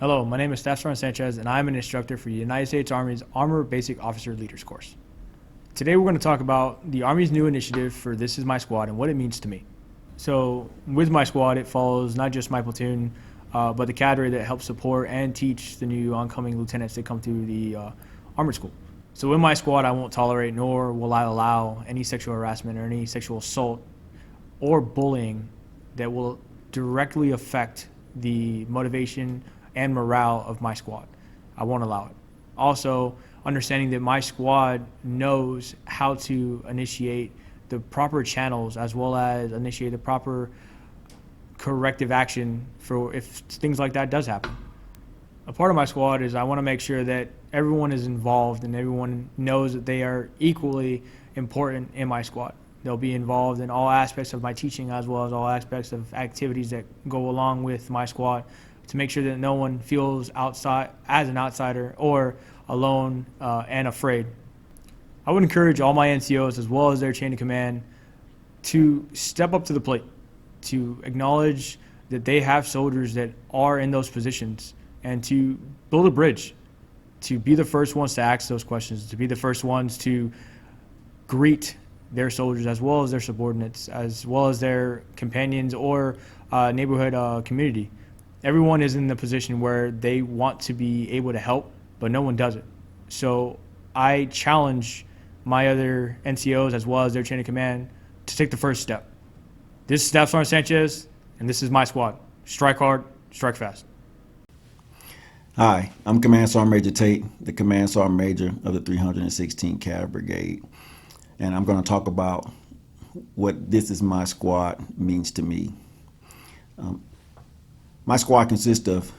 Hello, my name is Staff Sergeant Sanchez, and I'm an instructor for the United States Army's Armor Basic Officer Leaders course. Today we're going to talk about the Army's new initiative for This Is My Squad and what it means to me. So with my squad, it follows not just my platoon, but the cadre that helps support and teach the new oncoming lieutenants that come through the armored school. So in my squad, I won't tolerate nor will I allow any sexual harassment or any sexual assault or bullying that will directly affect the motivation and morale of my squad. I won't allow it. Also, understanding that my squad knows how to initiate the proper channels as well as initiate the proper corrective action for if things like that does happen. A part of my squad is I want to make sure that everyone is involved and everyone knows that they are equally important in my squad. They'll be involved in all aspects of my teaching as well as all aspects of activities that go along with my squad to make sure that no one feels outside as an outsider or alone and afraid. I would encourage all my NCOs as well as their chain of command to step up to the plate, to acknowledge that they have soldiers that are in those positions and to build a bridge, to be the first ones to ask those questions, to be the first ones to greet their soldiers as well as their subordinates, as well as their companions or neighborhood community. Everyone is in the position where they want to be able to help, but no one does it. So I challenge my other NCOs as well as their chain of command to take the first step. This is Staff Sergeant Sanchez, and this is my squad. Strike hard, strike fast. Hi, I'm Command Sergeant Major Tate, the Command Sergeant Major of the 316 Cav Brigade, and I'm going to talk about what This Is My Squad means to me. My squad consists of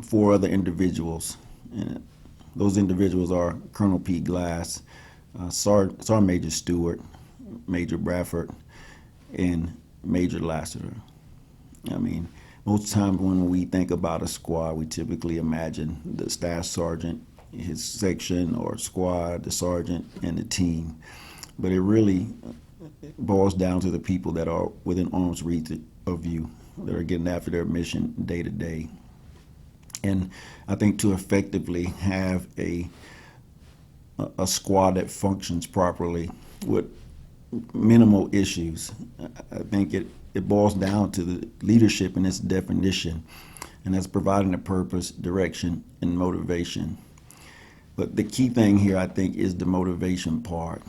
4 other individuals, and those individuals are Colonel Pete Glass, Sergeant Major Stewart, Major Bradford, and Major Lassiter. I mean, most times when we think about a squad, we typically imagine the staff sergeant, his section or squad, the sergeant, and the team. But it really boils down to the people that are within arm's reach of you, that are getting after their mission day to day. And I think to effectively have a squad that functions properly with minimal issues, I think it boils down to the leadership and its definition, and that's providing a purpose, direction, and motivation. But the key thing here, I think, is the motivation part.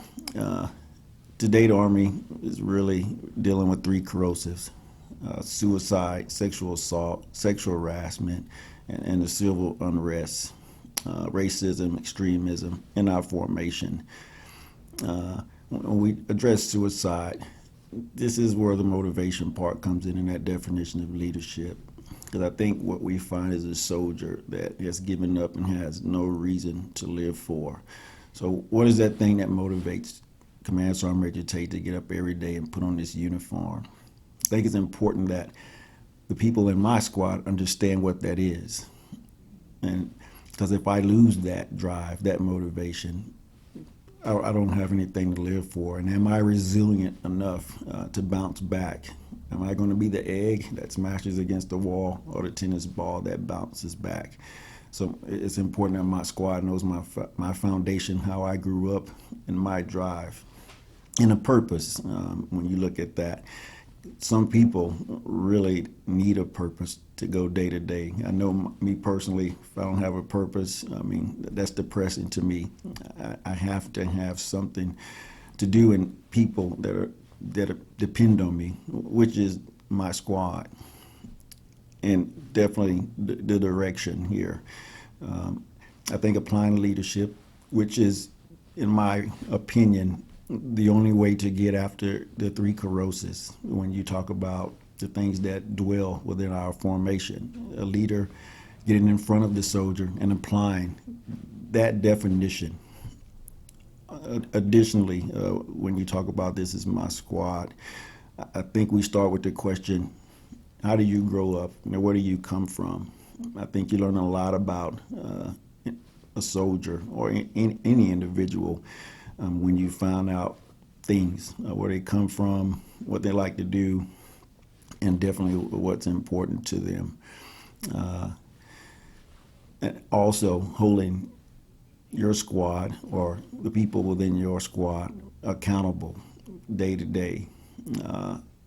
Today, the Army is really dealing with 3 corrosives: suicide, sexual assault, sexual harassment, and the civil unrest, racism, extremism in our formation. When we address suicide, this is where the motivation part comes in that definition of leadership. Because I think what we find is a soldier that has given up and has no reason to live for. So what is that thing that motivates Command Sergeant Major Tate to get up every day and put on this uniform? I think it's important that the people in my squad understand what that is. And because if I lose that drive, that motivation, I don't have anything to live for. And am I resilient enough to bounce back? Am I going to be the egg that smashes against the wall or the tennis ball that bounces back? So it's important that my squad knows my foundation, how I grew up, and my drive, and a purpose. When you look at that, some people really need a purpose to go day to day. I know me personally, if I don't have a purpose, I mean, that's depressing to me. I have to have something to do, and people that depend on me, which is my squad, and definitely the direction here. I think applying leadership, which is, in my opinion, the only way to get after the 3 corrosives when you talk about the things that dwell within our formation. A leader getting in front of the soldier and applying that definition. Additionally, when you talk about This Is My Squad, I think we start with the question, how do you grow up? Where do you come from? I think you learn a lot about a soldier or any individual when you find out things, where they come from, what they like to do, and definitely what's important to them. and also holding your squad or the people within your squad accountable day to day.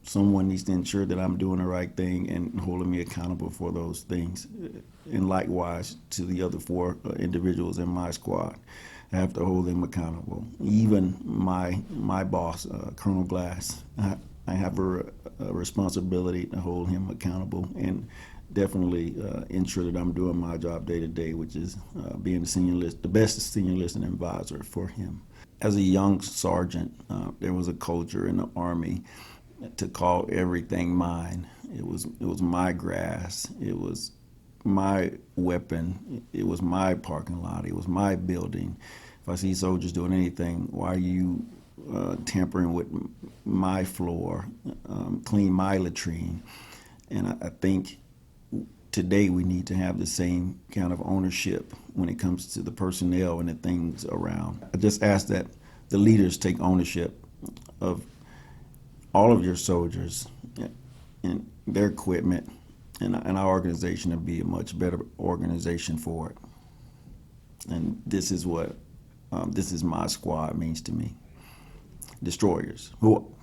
Someone needs to ensure that I'm doing the right thing and holding me accountable for those things. And likewise to the other four individuals in my squad. I have to hold them accountable. Even my boss, Colonel Glass, I have a responsibility to hold him accountable and definitely ensure that I'm doing my job day to day, which is being the best senior listening advisor for him. As a young sergeant, there was a culture in the Army to call everything mine. It was my grass. It was my weapon. It was my parking lot. It was my building. If I see soldiers doing anything, why are you tampering with my floor, clean my latrine? And I think today we need to have the same kind of ownership when it comes to the personnel and the things around. I just ask that the leaders take ownership of all of your soldiers and their equipment, and our organization to be a much better organization for it. And this is what this is my squad means to me. Destroyers, who